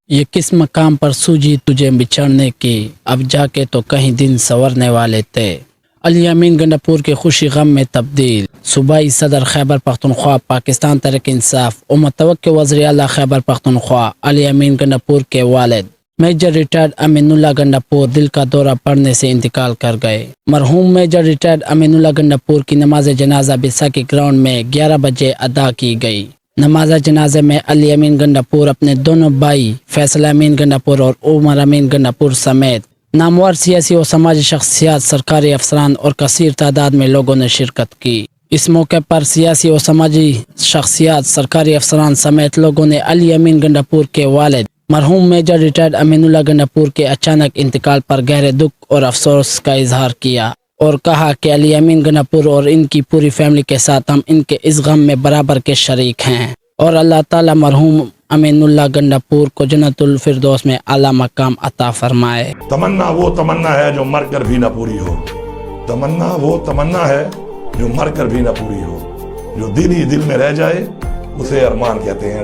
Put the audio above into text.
یہ کس مقام پر سوجی تجھے بچھڑنے کی، اب جا کے تو کہیں دن سنورنے والے تھے۔ الیامین گنڈاپور کے خوشی غم میں تبدیل، صوبائی صدر خیبر پختونخوا پاکستان تحریک انصاف و متوقع وزیر اعلیٰ خیبر پختونخوا الیامین گنڈاپور کے والد میجر ریٹائرڈ امین اللہ گنڈاپور دل کا دورہ پڑنے سے انتقال کر گئے۔ مرحوم میجر ریٹائرڈ امین اللہ گنڈاپور کی نماز جنازہ بیساکھی گراؤنڈ میں 11 بجے ادا کی گئی۔ نماز جنازے میں الیامین گنڈاپور اپنے دونوں بھائی فیصل امین گنڈاپور اور عمر امین گنڈاپور سمیت نامور سیاسی و سماجی شخصیات، سرکاری افسران اور کثیر تعداد میں لوگوں نے شرکت کی۔ اس موقع پر سیاسی و سماجی شخصیات، سرکاری افسران سمیت لوگوں نے الیامین گنڈاپور کے والد مرحوم میجر ریٹائرڈ امین اللہ گنڈاپور کے اچانک انتقال پر گہرے دکھ اور افسوس کا اظہار کیا اور کہا کہ الیامین گنڈاپور اور ان کی پوری فیملی کے ساتھ ہم ان کے اس غم میں برابر کے شریک ہیں اور اللہ تعالی مرحوم امین اللہ گنڈاپور کو جنت الفردوس میں اعلیٰ مقام عطا فرمائے۔ تمنا وہ تمنا ہے جو مر کر بھی نہ پوری ہو، تمنا وہ تمنا ہے جو مر کر بھی نہ پوری ہو، جو دل ہی دل میں رہ جائے اسے ارمان کہتے ہیں۔